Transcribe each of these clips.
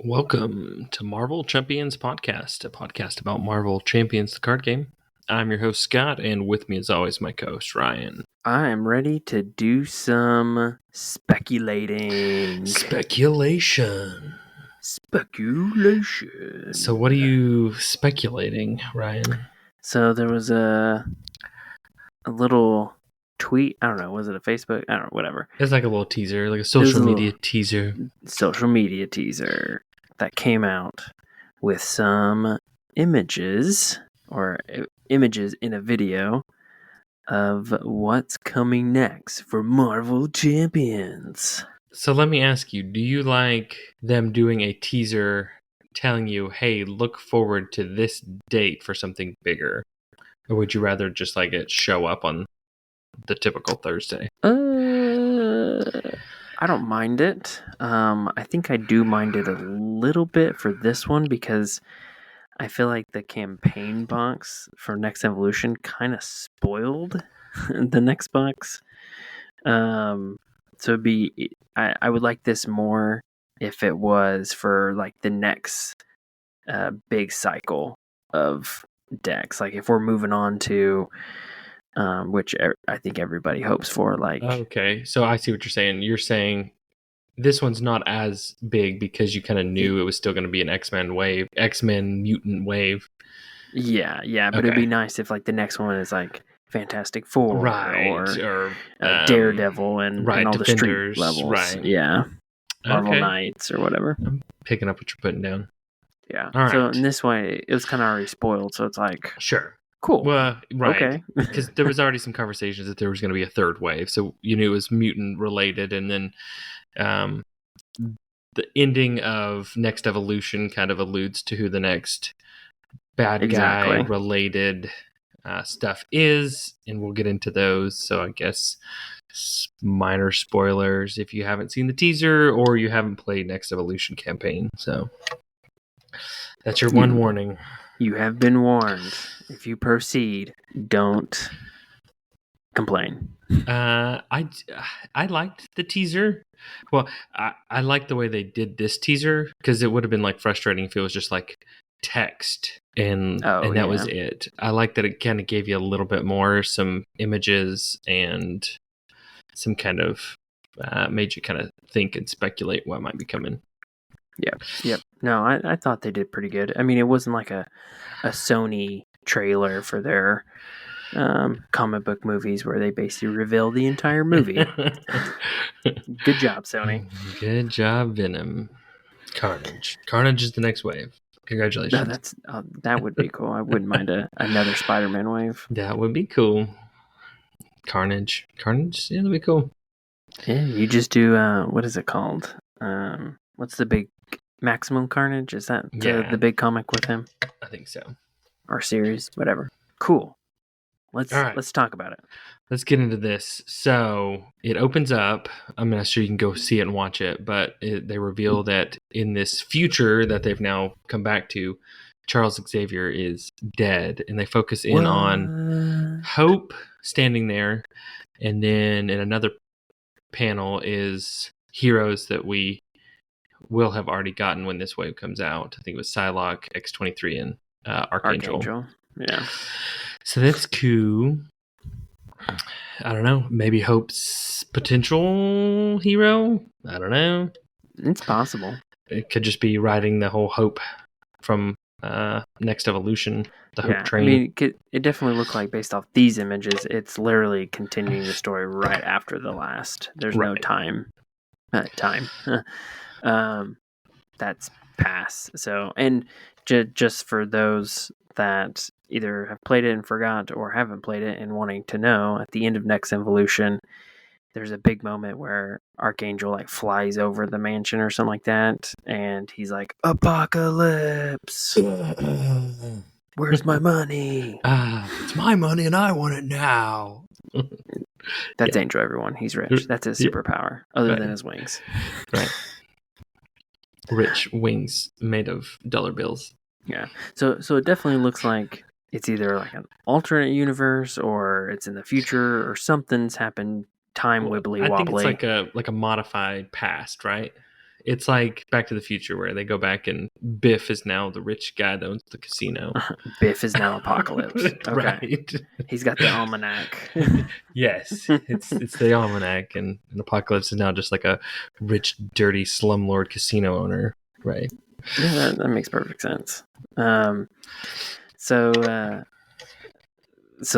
Welcome to Marvel Champions Podcast, a podcast about Marvel Champions, the card game. I'm your host, Scott, and with me, as always, my co-host, Ryan. I am ready to do some speculating. Speculation. So what are you speculating, Ryan? So there was a little tweet. I don't know. Was it a Facebook? I don't know. Whatever. It's like a little teaser, like a social media teaser. Social media teaser that came out with some images in a video of what's coming next for Marvel Champions. So let me ask you, do you like them doing a teaser telling you, hey, look forward to this date for something bigger? Or would you rather just like it show up on the typical Thursday? I don't mind it. I think I do mind it a little bit for this one because I feel like the campaign box for Next Evolution kind of spoiled the next box. So I would like this more if it was for like the next big cycle of decks. Like if we're moving on to which I think everybody hopes for. Like, okay, so I see what you're saying. You're saying this one's not as big because you kind of knew it was still going to be an X-Men mutant wave. Yeah, but okay. It'd be nice if like the next one is like Fantastic Four, right, or Daredevil and all Defenders, the street levels, right? Yeah, Marvel Knights or whatever. I'm picking up what you're putting down. Yeah. All right. So in this way, it was kind of already spoiled. So it's like, sure. Cool. Well, right. Okay. Because there was already some conversations that there was going to be a third wave. So you knew it was mutant related. And then the ending of Next Evolution kind of alludes to who the next bad guy related stuff is. And we'll get into those. So I guess minor spoilers if you haven't seen the teaser or you haven't played Next Evolution campaign. So that's your one warning. You have been warned. If you proceed, don't complain. I liked the teaser. Well, I liked the way they did this teaser because it would have been like frustrating if it was just like text and that was it. I like that it kind of gave you a little bit more, some images and some kind of made you kind of think and speculate what might be coming. Yep. No, I thought they did pretty good. I mean, it wasn't like a Sony trailer for their comic book movies where they basically reveal the entire movie. Good job, Sony. Good job, Venom. Carnage. Carnage is the next wave. Congratulations. No, that would be cool. I wouldn't mind another Spider-Man wave. That would be cool. Carnage, yeah, that'd be cool. Yeah, you just do what is it called? What's the big Maximum Carnage? Is that the big comic with him? I think so. Or series, whatever. Cool. Let's talk about it. Let's get into this. So it opens up. I'm not sure you can go see it and watch it, but they reveal that in this future that they've now come back to, Charles Xavier is dead, and they focus in on Hope standing there, and then in another panel is heroes that we will have already gotten when this wave comes out. I think it was Psylocke, X-23, and Archangel. Yeah. So that's cool. I don't know. Maybe Hope's potential hero? I don't know. It's possible. It could just be riding the whole Hope from Next Evolution, the Hope train. I mean, it definitely looked like, based off these images, it's literally continuing the story right after the last. There's no time. That's past. So, and just for those that either have played it and forgot or haven't played it and wanting to know, at the end of Next Evolution, there's a big moment where Archangel like flies over the mansion or something like that, and he's like, "Apocalypse! Where's my money? It's my money and I want it now." That's Angel, everyone. He's rich. That's his superpower, other than his wings. Right. Rich wings made of dollar bills. Yeah. So it definitely looks like it's either like an alternate universe or it's in the future or something's happened time wibbly wobbly. I think it's like a modified past, right? It's like Back to the Future, where they go back and Biff is now the rich guy that owns the casino. Biff is now Apocalypse. Okay. Right. He's got the almanac. Yes, it's the almanac, and Apocalypse is now just like a rich, dirty slumlord casino owner. Right. Yeah, that makes perfect sense. So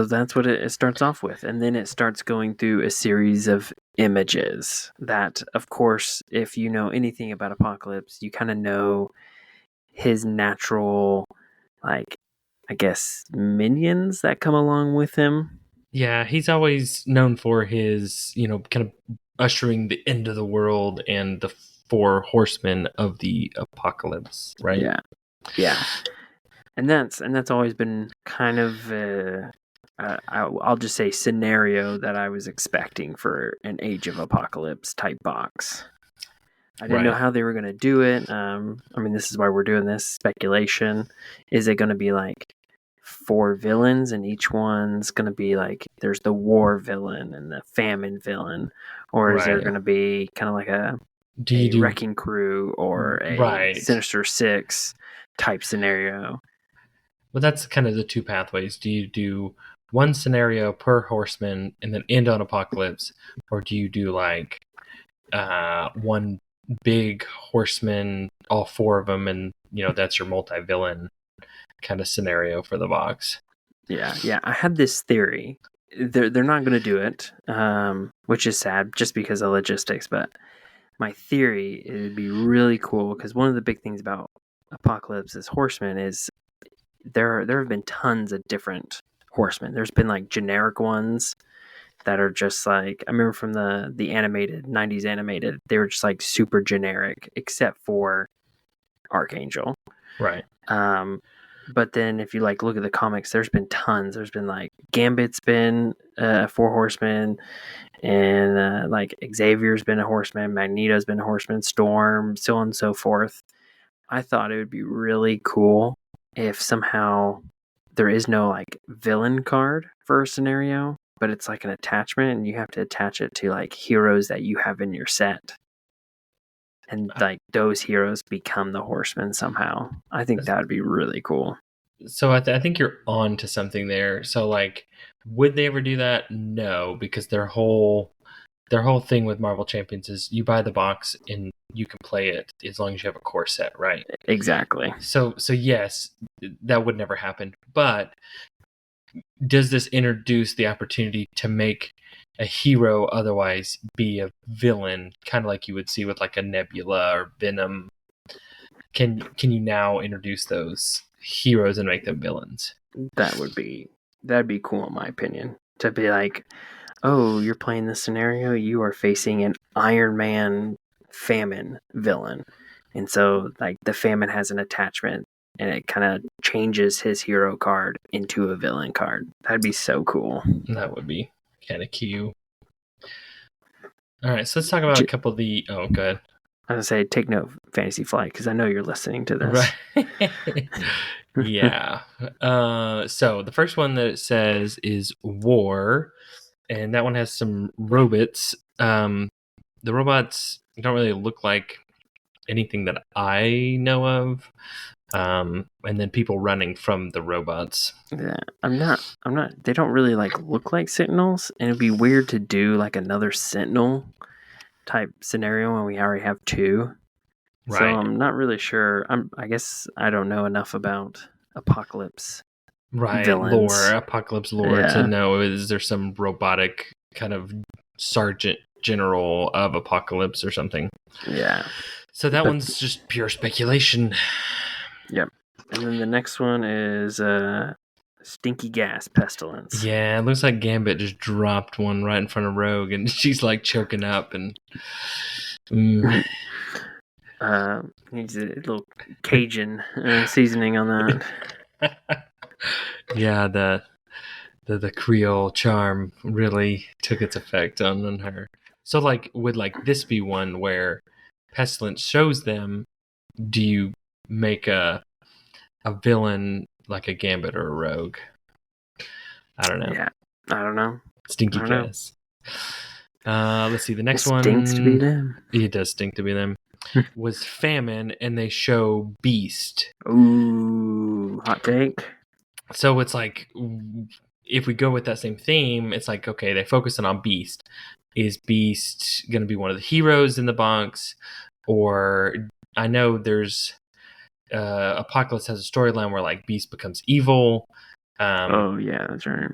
that's what it starts off with, and then it starts going through a series of images that, of course, if you know anything about Apocalypse, you kind of know his natural, like, I guess, minions that come along with him. Yeah, he's always known for his, kind of ushering the end of the world and the four horsemen of the apocalypse, right? Yeah. And that's always been kind of I'll just say scenario that I was expecting for an Age of Apocalypse type box. I didn't know how they were going to do it. I mean, this is why we're doing this speculation. Is it going to be like 4 villains, and each one's going to be like, there's the war villain and the famine villain, or is there going to be kind of like a Wrecking Crew or a Sinister Six type scenario? Well, that's kind of the two pathways. Do you do one scenario per horseman and then end on Apocalypse, or do you do like one big horseman, all 4 of them, and that's your multi-villain kind of scenario for the box? Yeah. I had this theory. They're not going to do it, which is sad, just because of logistics. But my theory, it would be really cool, because one of the big things about Apocalypse's horsemen is there have been tons of different horsemen. There's been like generic ones that are just like, I remember from the animated 90s animated, they were just like super generic, except for Archangel. Right. But then if you like look at the comics, there's been tons. There's been like Gambit's been 4 horsemen, and like Xavier's been a horseman, Magneto's been a horseman, Storm, so on and so forth. I thought it would be really cool if somehow there is no like villain card for a scenario, but it's like an attachment, and you have to attach it to like heroes that you have in your set. And like those heroes become the horsemen somehow. I think that would be really cool. So I think you're on to something there. So like, would they ever do that? No, because their whole thing with Marvel Champions is you buy the box and you can play it as long as you have a core set, right? Exactly. So yes, that would never happen. But does this introduce the opportunity to make a hero otherwise be a villain, kind of like you would see with like a Nebula or Venom? Can you now introduce those heroes and make them villains? That'd be cool, in my opinion. To be like, oh, you're playing this scenario, you are facing an Iron Man famine villain, and so like the famine has an attachment, and it kind of changes his hero card into a villain card. That'd be so cool. That would be kind of cute. All right, so let's talk about a couple of the... Oh, go ahead. I was going to say, take note, Fantasy Flight, because I know you're listening to this. Right. Yeah. So the first one that it says is War, and that one has some robots. The robots don't really look like anything that I know of. And then people running from the robots. Yeah, I'm not. They don't really like look like Sentinels, and it'd be weird to do like another Sentinel type scenario when we already have 2. Right. So I'm not really sure. I guess I don't know enough about Apocalypse. Right, villains. Apocalypse lore to know, is there some robotic kind of Sergeant General of Apocalypse or something? Yeah. So that one's just pure speculation. Yep. And then the next one is Stinky Gas Pestilence. Yeah, it looks like Gambit just dropped one right in front of Rogue, and she's like choking up and... Needs a little Cajun seasoning on that. Yeah, the Creole charm really took its effect on her. So like, would like this be one where Pestilence shows them? Do you make a villain like a Gambit or a Rogue? I don't know. Yeah, I don't know. Stinky Gas. Let's see the next one. Stinks to be them. It does stink to be them. was Famine, and they show Beast. Ooh, hot take. So it's like, if we go with that same theme, it's like, okay, they focusing on Beast. Is Beast going to be one of the heroes in the box? Or I know there's Apocalypse has a storyline where like Beast becomes evil. Oh yeah, that's right.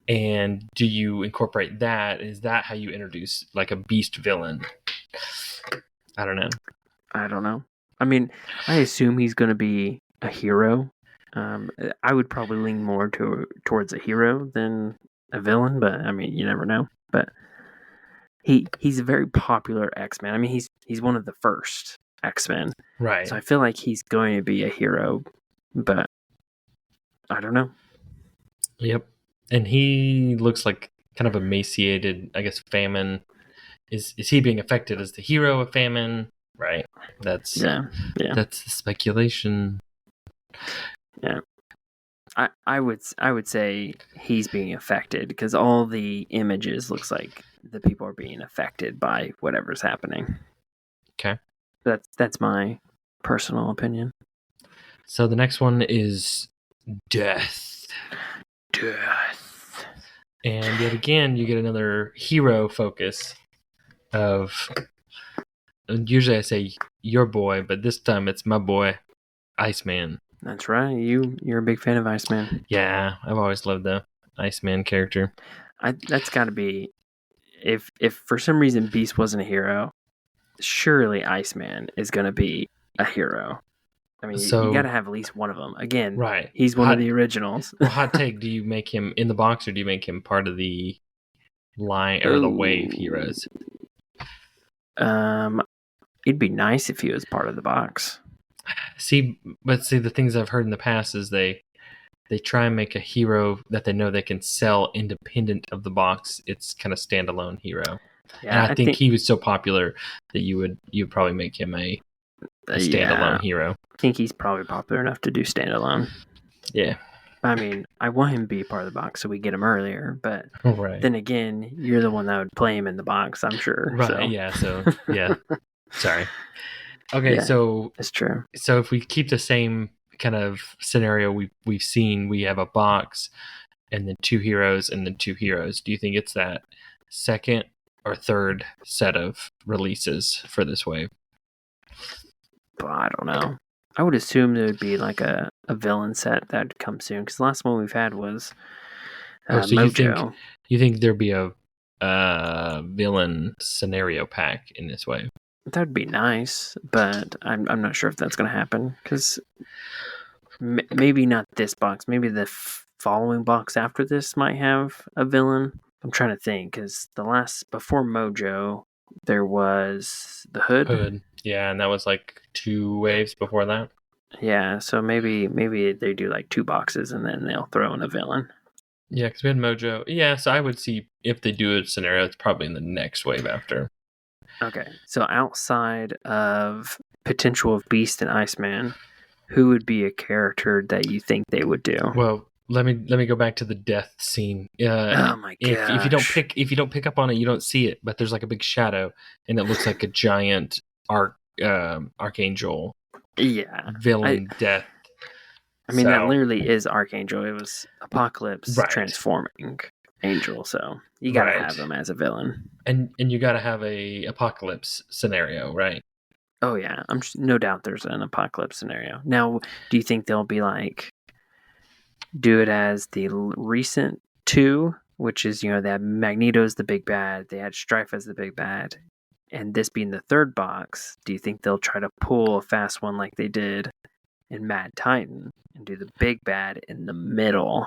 And do you incorporate that? Is that how you introduce like a Beast villain? I don't know. I don't know. I mean, I assume he's going to be a hero. I would probably lean more towards a hero than a villain, but I mean, you never know. But he's a very popular X-Men. I mean, he's one of the first X-Men, Right. so I feel like he's going to be a hero, but I don't know. Yep. And he looks like kind of emaciated, I guess. Famine. Is he being affected as the hero of Famine? Right. That's Yeah. That's the speculation. Yeah. I would say he's being affected because all the images looks like the people are being affected by whatever's happening. Okay. That's my personal opinion. So the next one is Death. Death. And yet again, you get another hero focus of. Usually I say your boy, but this time it's my boy, Iceman. That's right. You're a big fan of Iceman. Yeah, I've always loved the Iceman character. That's got to be if for some reason Beast wasn't a hero, surely Iceman is going to be a hero. I mean, So- you got to have at least one of them. Again, Right. he's one of the originals. Well, hot take, do you make him in the box or do you make him part of the line or the wave heroes? It'd be nice if he was part of the box. See, the things I've heard in the past is they try and make a hero that they know they can sell independent of the box. It's kind of standalone hero. Yeah, And I think he was so popular that you'd probably make him a standalone hero. I think he's probably popular enough to do standalone. Yeah. I mean, I want him to be part of the box so we get him earlier, but Right. then again, you're the one that would play him in the box, I'm sure. Right. So. Yeah. So yeah. Sorry. Okay. Yeah, so it's true. So if we keep the same kind of scenario we've seen, we have a box and then two heroes and then two heroes. Do you think it's that second or third set of releases for this wave? But I don't know. I would assume there would be like a villain set that would come soon because the last one we've had was So Mojo. you think there'd be a villain scenario pack in this wave? That would be nice, but I'm not sure if that's going to happen because maybe not this box. Maybe the following box after this might have a villain. I'm trying to think because before Mojo, there was the Hood. Yeah, and that was like 2 waves before that. Yeah, so maybe they do like 2 boxes and then they'll throw in a villain. Yeah, because we had Mojo. Yeah, so I would see if they do a scenario, it's probably in the next wave after. Okay, so outside of potential of Beast and Iceman, who would be a character that you think they would do? Well, let me go back to the death scene. Oh my god! If you don't pick up on it, you don't see it. But there's like a big shadow, and it looks like a giant archangel. Yeah, villain death. I mean, that literally is Archangel. It was Apocalypse transforming Angel, so you gotta have him as a villain. And you gotta have a Apocalypse scenario, right? Oh yeah, no doubt there's an Apocalypse scenario. Now, do you think they'll be like do it as the recent 2, which is, they had Magneto's the big bad, they had Strife as the big bad, and this being the third box, do you think they'll try to pull a fast one like they did in Mad Titan and do the big bad in the middle?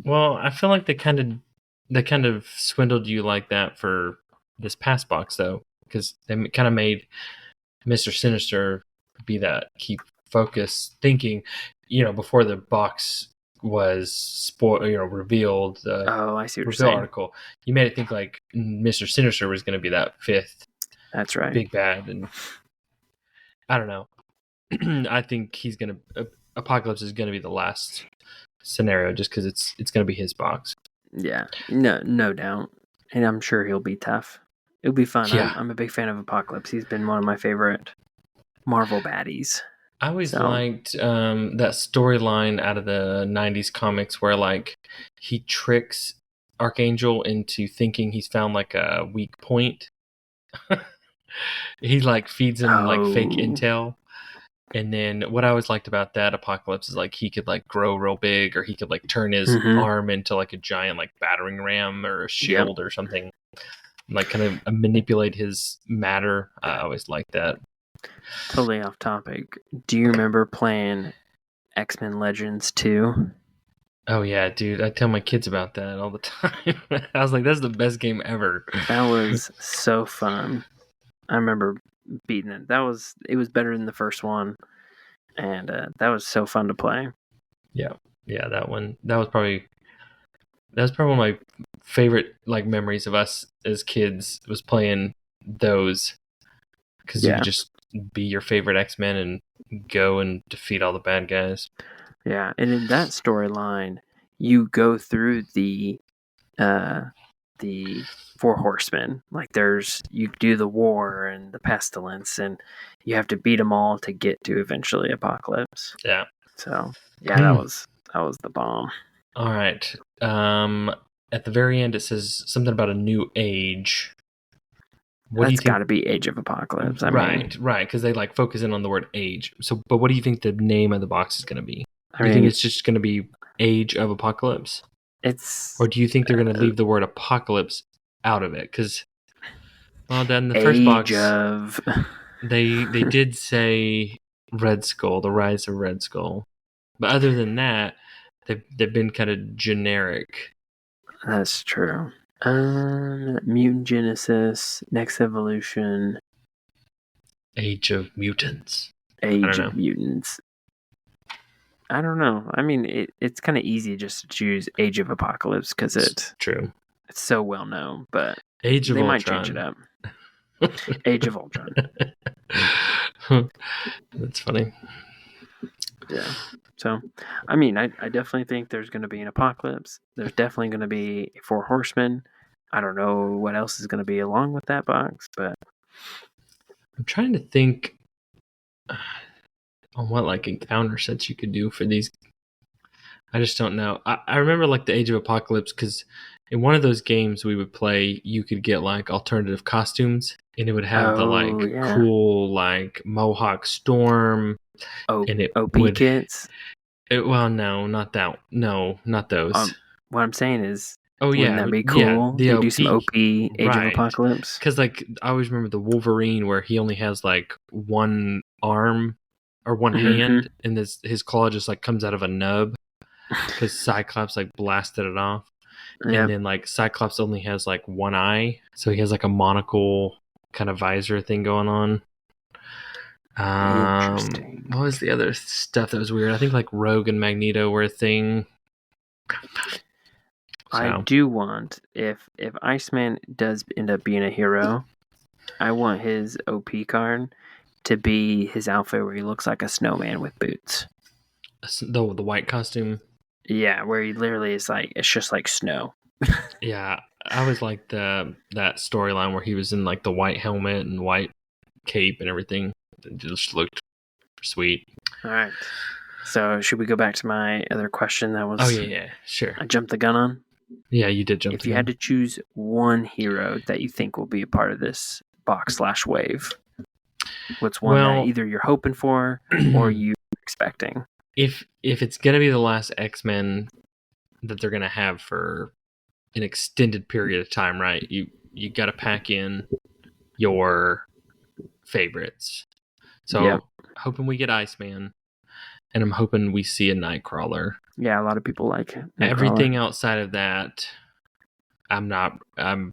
Well, I feel like they kind of swindled you like that for this past box though, because they kind of made Mr. Sinister be that keep focus thinking, before the box was revealed. Oh, I see what you're reveal saying. Article. You made it think like Mr. Sinister was going to be that 5th. That's right. Big bad, and I don't know. I think he's gonna Apocalypse is gonna be the last scenario, just because it's gonna be his box. Yeah, no doubt, and I'm sure he'll be tough. It'll be fun. Yeah. I'm a big fan of Apocalypse. He's been one of my favorite Marvel baddies. I always So liked that storyline out of the '90s comics where like he tricks Archangel into thinking he's found like a weak point. He like feeds him like fake oh intel. And then what I always liked about that Apocalypse is like he could like grow real big, or he could like turn his hmm arm into like a giant like battering ram or a yep, shield or something, like kind of manipulate his matter. I always liked that. totally off topic. Do you remember playing X-Men Legends 2? Oh yeah, dude, I tell my kids about that all the time. I was like, that's the best game ever. That was so fun. I remember beating it. It was better than the first one, and that was so fun to play. Yeah, yeah, that one. That was probably one of my favorite like memories of us as kids was playing those, because you Yeah, could just be your favorite X-Men and go and defeat all the bad guys. yeah. And in that storyline, you go through the Four Horsemen. Like you do the war and the pestilence, and you have to beat them all to get to eventually Apocalypse. Yeah. So yeah, that was the bomb. All right. At the very end, it says something about a new age. What do you That's got think? to be Age of Apocalypse. I mean, Right, because they like focus in on the word age. So, but what do you think the name of the box is going to be? I Do you think mean, it's just going to be Age of Apocalypse, it's or do you think they're going to leave the word apocalypse out of it? Because, well, then the first Age box of. they did say Red Skull, the rise of Red Skull, but other than that, they've been kind of generic. That's true. Mutant Genesis, Next Evolution, Age of Mutants. I Age don't of know. Mutants. I don't know. I mean, it's kind of easy just to choose Age of Apocalypse because It's true. it's so well known, but Age of they might change it Ultron. up. Age of Ultron. That's funny. Yeah. So, I mean, I definitely think there's going to be an apocalypse. There's definitely going to be Four Horsemen. I don't know what else is going to be along with that box, but I'm trying to think on what like encounter sets you could do for these. I just don't know. I remember like the Age of Apocalypse because in one of those games we would play, you could get like alternative costumes, and it would have the oh like yeah, cool like Mohawk Storm, and it OP would. kits. Well, no, not that. No, not those. What I'm saying is, Oh wouldn't yeah, that be yeah, cool? the They do some OP, OP Age of right? Apocalypse. Because like I always remember the Wolverine where he only has like one arm or one hmm hand, and his claw just like comes out of a nub because Cyclops like blasted it off, and Yep. then like Cyclops only has like one eye, so he has like a monocle kind of visor thing going on. Interesting. What was the other stuff that was weird? I think like Rogue and Magneto were a thing. I So do want if Iceman does end up being a hero, I want his OP card to be his outfit where he looks like a snowman with boots. the white costume. Yeah, where he literally is like it's just like snow. Yeah, I always liked that storyline where he was in like the white helmet and white cape and everything. It just looked sweet. All right. So should we go back to my other question that was Oh yeah, sure. I jumped the gun on? Yeah, you did jump If the you gun. had to choose one hero that you think will be a part of this box/wave, what's one that Well, either you're hoping for or you expecting? if it's gonna be the last X-Men that they're gonna have for an extended period of time, right? You got to pack in your favorites. So Yep. hoping we get Iceman, and I'm hoping we see a Nightcrawler. Yeah, a lot of people like Nightcrawler. Everything outside of that, I'm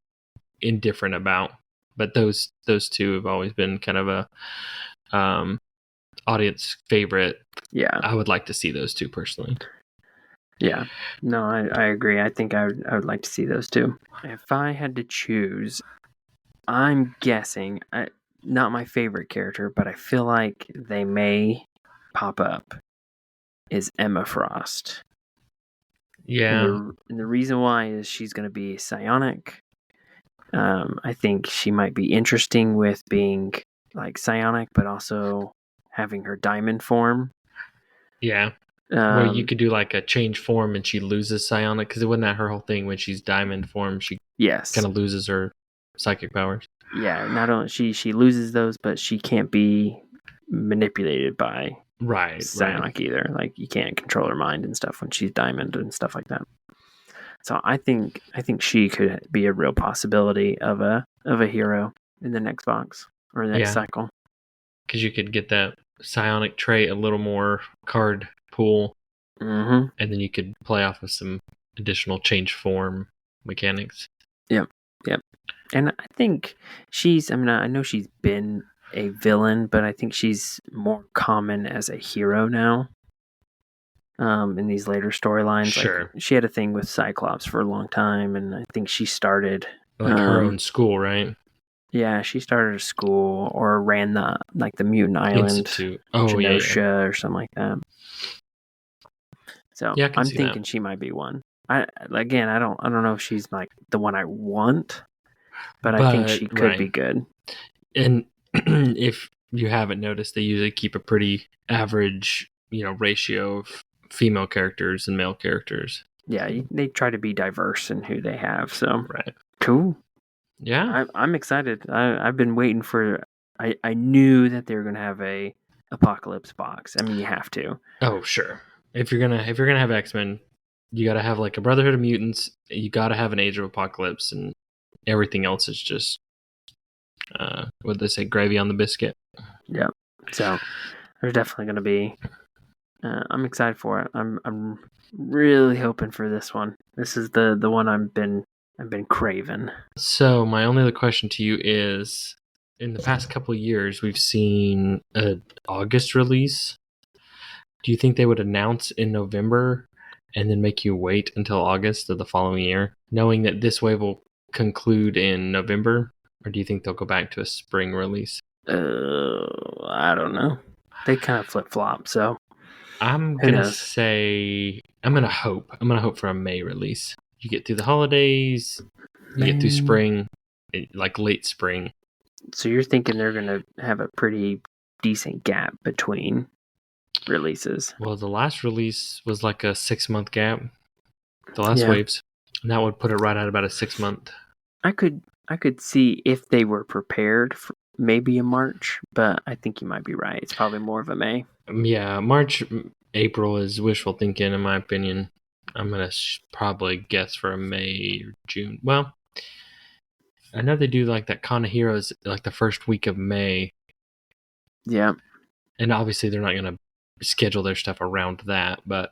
indifferent about. But those two have always been kind of a audience favorite. Yeah. I would like to see those two personally. Yeah. No, I agree. I think I would like to see those too. If I had to choose, I'm guessing not my favorite character, but I feel like they may pop up is Emma Frost. Yeah. And the reason why is she's going to be psionic. I think she might be interesting with being like psionic, but also having her diamond form. Yeah. Where you could do like a change form and she loses psionic, because it wasn't that her whole thing when she's diamond form, she yes, kind of loses her psychic powers. Yeah, not only she loses those, but she can't be manipulated by psionic either. Like you can't control her mind and stuff when she's diamond and stuff like that. So I think she could be a real possibility of a hero in the next box or the next cycle. Because you could get that psionic trait, a little more card pool, and then you could play off of some additional change form mechanics. Yep. And I think I know she's been a villain, but I think she's more common as a hero now. In these later storylines, sure. Like she had a thing with Cyclops for a long time, and I think she started like her own school, right? Yeah, she started a school or ran the Mutant Island Institute, Genosha or something like that. So yeah, I'm thinking she might be one. I don't know if she's like the one I want, but I think she could be good. And if you haven't noticed, they usually keep a pretty average, ratio of female characters and male characters. Yeah, they try to be diverse in who they have. So cool. Yeah, I'm excited. I've been waiting for. I knew that they were going to have a Apocalypse box. I mean, you have to. Oh, sure. If you're gonna have X-Men, you got to have like a Brotherhood of Mutants. You got to have an Age of Apocalypse, and everything else is just what they say, gravy on the biscuit. Yeah. So there's definitely going to be. I'm excited for it. I'm really hoping for this one. This is the one I've been craving. So my only other question to you is, in the past couple of years, we've seen an August release. Do you think they would announce in November and then make you wait until August of the following year, knowing that this wave will conclude in November? Or do you think they'll go back to a spring release? I don't know. They kind of flip-flop, so I'm going to say, I'm going to hope for a May release. You get through the holidays, you get through spring, like late spring. So you're thinking they're going to have a pretty decent gap between releases? Well, the last release was like a 6-month gap. The last waves. And that would put it right at about a 6-month. I could see if they were prepared for maybe a March, but I think you might be right. It's probably more of a May. Yeah, March, April is wishful thinking, in my opinion. I'm going to probably guess for a May or June. Well, I know they do like that Con of Heroes like the first week of May. Yeah. And obviously they're not going to schedule their stuff around that, but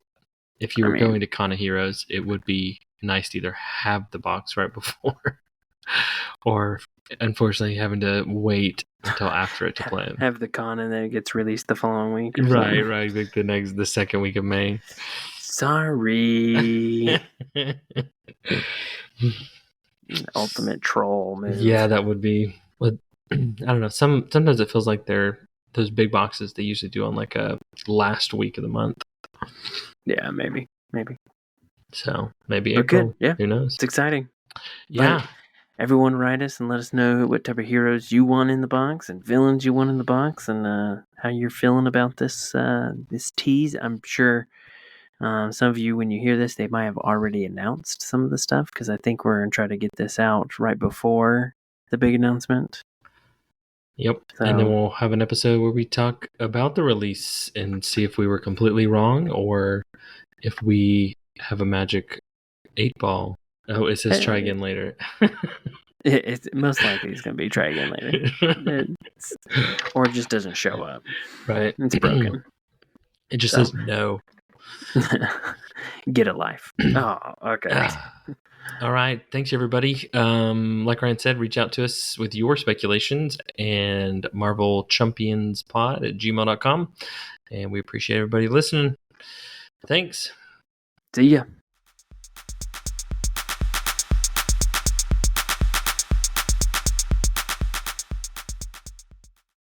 if you were going to Con of Heroes, it would be nice to either have the box right before or unfortunately having to wait until after it to play it. Have the con and then it gets released the following week. Right, like the second week of May. Sorry. Ultimate troll move. Yeah, that would be. I don't know. Sometimes it feels like they're those big boxes they usually do on like a last week of the month. Yeah, maybe. So maybe April. Good. Yeah, who knows? It's exciting. Yeah. But everyone write us and let us know what type of heroes you want in the box and villains you want in the box and how you're feeling about this tease. I'm sure some of you, when you hear this, they might have already announced some of the stuff because I think we're going to try to get this out right before the big announcement. Yep. So, and then we'll have an episode where we talk about the release and see if we were completely wrong or if we have a magic 8-ball. Oh, it says try again later. It's most likely it's going to be try again later. Or it just doesn't show up. Right. It's broken. It just says no. Get a life. Oh, okay. All right. Thanks, everybody. Like Ryan said, reach out to us with your speculations and marvelchampionspod@gmail.com. And we appreciate everybody listening. Thanks. See ya.